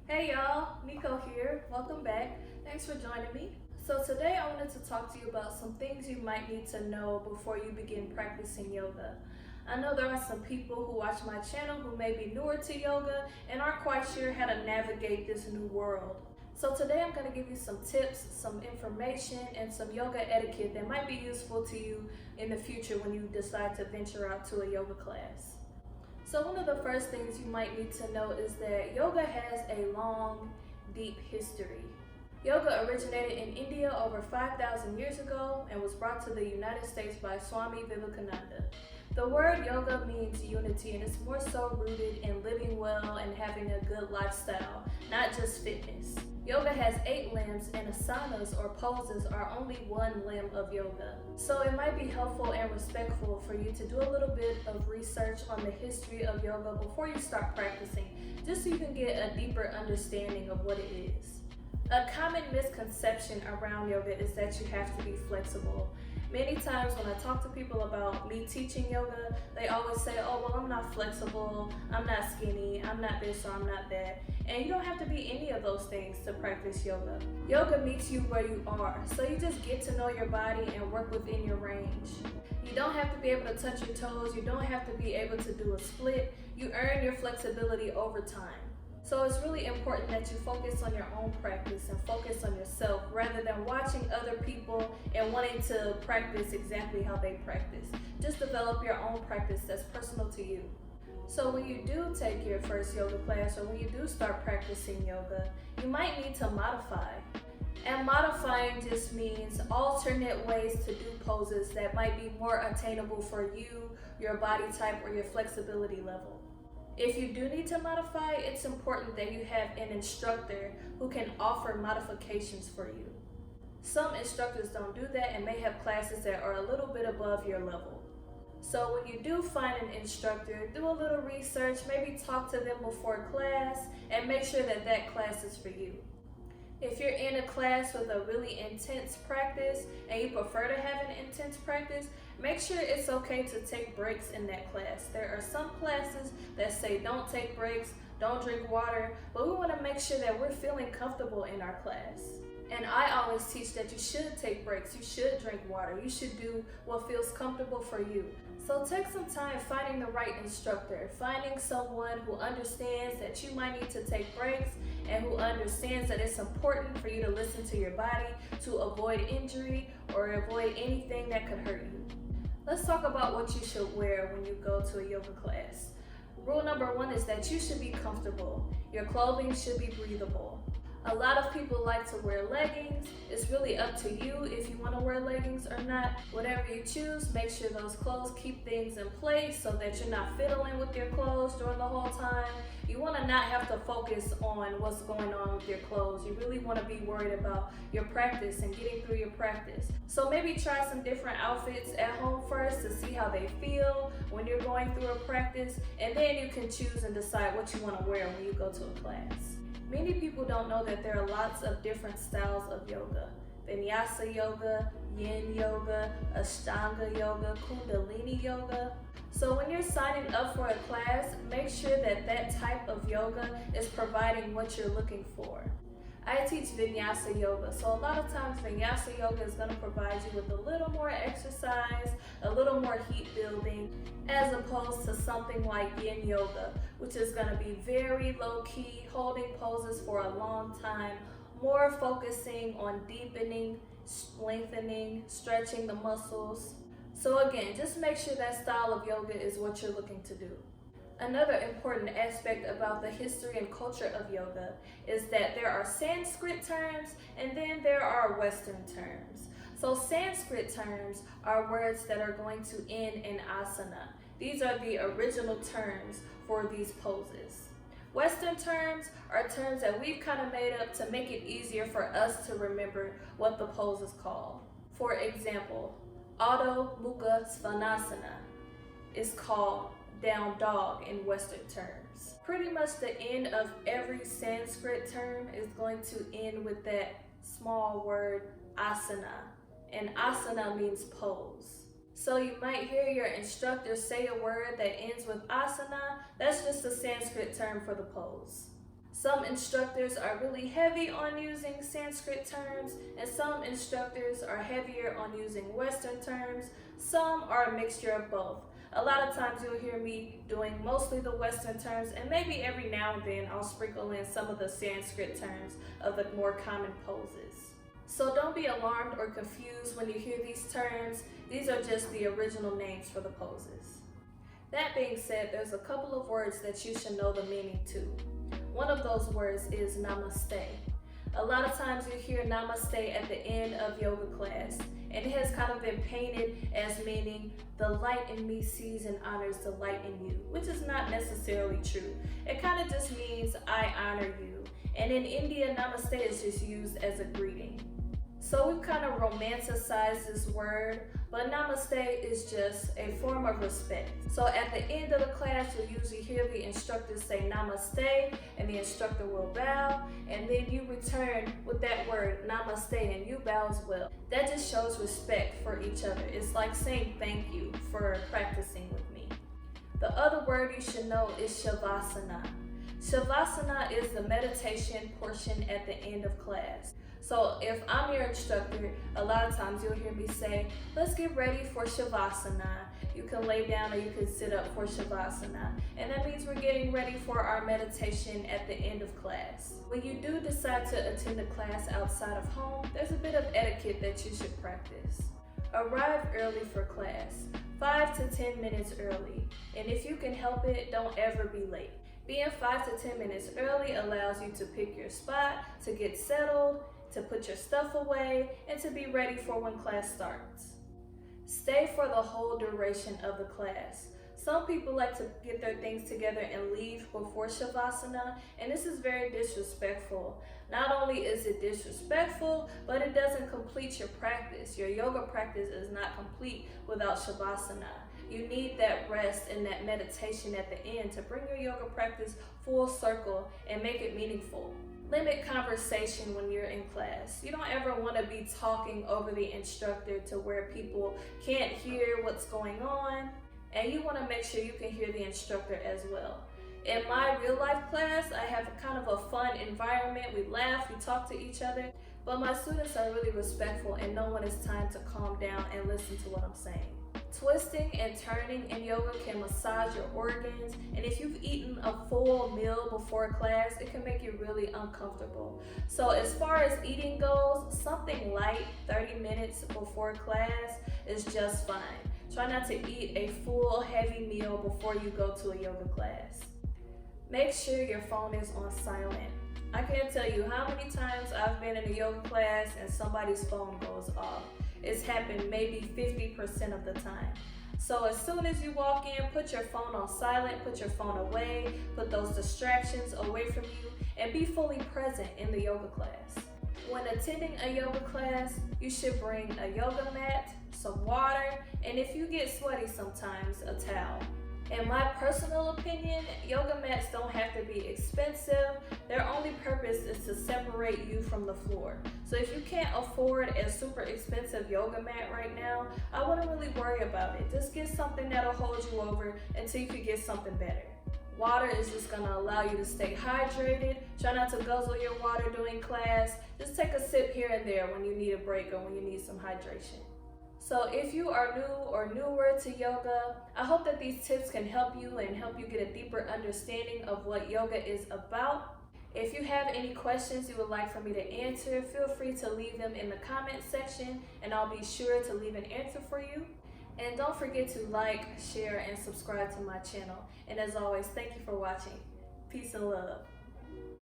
Hey y'all, Nico here. Welcome back. Thanks for joining me. So today I wanted to talk to you about some things you might need to know before you begin practicing yoga. I know there are some people who watch my channel who may be newer to yoga and aren't quite sure how to navigate this new world. So today I'm going to give you some tips, some information, and some yoga etiquette that might be useful to you in the future when you decide to venture out to a yoga class. So one of the first things you might need to know is that yoga has a long, deep history. Yoga originated in India over 5,000 years ago and was brought to the United States by Swami Vivekananda. The word yoga means unity, and it's more so rooted in living well and having a good lifestyle, not just fitness. Yoga has 8 limbs, and asanas or poses are only one limb of yoga. So it might be helpful and respectful for you to do a little bit of research on the history of yoga before you start practicing, just so you can get a deeper understanding of what it is. A common misconception around yoga is that you have to be flexible. Many times when I talk to people about me teaching yoga, they always say, oh, well, I'm not flexible, I'm not skinny, I'm not this or I'm not that. And you don't have to be any of those things to practice yoga. Yoga meets you where you are, so you just get to know your body and work within your range. You don't have to be able to touch your toes, you don't have to be able to do a split. You earn your flexibility over time. So it's really important that you focus on your own practice and focus on yourself rather than watching other people and wanting to practice exactly how they practice. Just develop your own practice that's personal to you. So when you do take your first yoga class or when you do start practicing yoga, you might need to modify. And modifying just means alternate ways to do poses that might be more attainable for you, your body type, or your flexibility level. If you do need to modify, it's important that you have an instructor who can offer modifications for you. Some instructors don't do that and may have classes that are a little bit above your level. So when you do find an instructor, do a little research, maybe talk to them before class, and make sure that that class is for you. If you're in a class with a really intense practice and you prefer to have an intense practice, make sure it's okay to take breaks in that class. There are some classes that say don't take breaks, don't drink water, but we want to make sure that we're feeling comfortable in our class. And I always teach that you should take breaks, you should drink water, you should do what feels comfortable for you. So take some time finding the right instructor, finding someone who understands that you might need to take breaks and who understands that it's important for you to listen to your body to avoid injury or avoid anything that could hurt you. Let's talk about what you should wear when you go to a yoga class. Rule number 1 is that you should be comfortable. Your clothing should be breathable. A lot of people like to wear leggings. It's really up to you if you want to wear leggings or not. Whatever you choose, make sure those clothes keep things in place so that you're not fiddling with your clothes during the whole time. You want to not have to focus on what's going on with your clothes. You really want to be worried about your practice and getting through your practice. So maybe try some different outfits at home first to see how they feel when you're going through a practice, and then you can choose and decide what you want to wear when you go to a class. Many people don't know that there are lots of different styles of yoga. Vinyasa yoga, yin yoga, ashtanga yoga, kundalini yoga. So when you're signing up for a class, make sure that that type of yoga is providing what you're looking for. I teach Vinyasa yoga, so a lot of times Vinyasa yoga is going to provide you with a little more exercise, a little more heat building, as opposed to something like Yin yoga, which is going to be very low-key, holding poses for a long time, more focusing on deepening, lengthening, stretching the muscles. So again, just make sure that style of yoga is what you're looking to do. Another important aspect about the history and culture of yoga is that there are Sanskrit terms and then there are Western terms. So Sanskrit terms are words that are going to end in asana. These are the original terms for these poses. Western terms are terms that we've kind of made up to make it easier for us to remember what the pose is called. For example, Adho Mukha Svanasana is called down dog in Western terms. Pretty much the end of every Sanskrit term is going to end with that small word asana, and asana means pose. So you might hear your instructor say a word that ends with asana. That's just a Sanskrit term for the pose. Some instructors are really heavy on using Sanskrit terms, and some instructors are heavier on using Western terms. Some are a mixture of both. A lot of times you'll hear me doing mostly the Western terms, and maybe every now and then I'll sprinkle in some of the Sanskrit terms of the more common poses. So don't be alarmed or confused when you hear these terms. These are just the original names for the poses. That being said, there's a couple of words that you should know the meaning to. One of those words is namaste. A lot of times you hear namaste at the end of yoga class, and it has kind of been painted as meaning the light in me sees and honors the light in you, which is not necessarily true. It kind of just means I honor you. And in India, namaste is just used as a greeting. So we've kind of romanticized this word, but namaste is just a form of respect. So at the end of the class, you'll usually hear the instructor say namaste, and the instructor will bow, and then you return with that word namaste, and you bow as well. That just shows respect for each other. It's like saying thank you for practicing with me. The other word you should know is shavasana. Shavasana is the meditation portion at the end of class. So if I'm your instructor, a lot of times you'll hear me say, let's get ready for Shavasana. You can lay down or you can sit up for Shavasana. And that means we're getting ready for our meditation at the end of class. When you do decide to attend a class outside of home, there's a bit of etiquette that you should practice. Arrive early for class, 5 to 10 minutes early. And if you can help it, don't ever be late. Being 5 to 10 minutes early allows you to pick your spot, to get settled, to put your stuff away, and to be ready for when class starts. Stay for the whole duration of the class. Some people like to get their things together and leave before Shavasana, and this is very disrespectful. Not only is it disrespectful, but it doesn't complete your practice. Your yoga practice is not complete without Shavasana. You need that rest and that meditation at the end to bring your yoga practice full circle and make it meaningful. Limit conversation when you're in class. You don't ever want to be talking over the instructor to where people can't hear what's going on, and you want to make sure you can hear the instructor as well. In my real life class, I have a kind of a fun environment. We laugh, we talk to each other, but my students are really respectful and know when it's time to calm down and listen to what I'm saying. Twisting and turning in yoga can massage your organs, and if you've eaten a full meal before class, it can make you really uncomfortable. So as far as eating goes, something light 30 minutes before class is just fine. Try not to eat a full heavy meal before you go to a yoga class. Make sure your phone is on silent. I can't tell you how many times I've been in a yoga class and somebody's phone goes off. It's happened maybe 50% of the time. So as soon as you walk in, put your phone on silent, put your phone away, put those distractions away from you, and be fully present in the yoga class. When attending a yoga class, you should bring a yoga mat, some water, and if you get sweaty sometimes, a towel. In my personal opinion, yoga mats don't have to be expensive. Their only purpose is to separate you from the floor. So if you can't afford a super expensive yoga mat right now, I wouldn't really worry about it. Just get something that'll hold you over until you can get something better. Water is just gonna allow you to stay hydrated. Try not to guzzle your water during class. Just take a sip here and there when you need a break or when you need some hydration. So if you are new or newer to yoga, I hope that these tips can help you and help you get a deeper understanding of what yoga is about. If you have any questions you would like for me to answer, feel free to leave them in the comment section and I'll be sure to leave an answer for you. And don't forget to like, share, and subscribe to my channel. And as always, thank you for watching. Peace and love.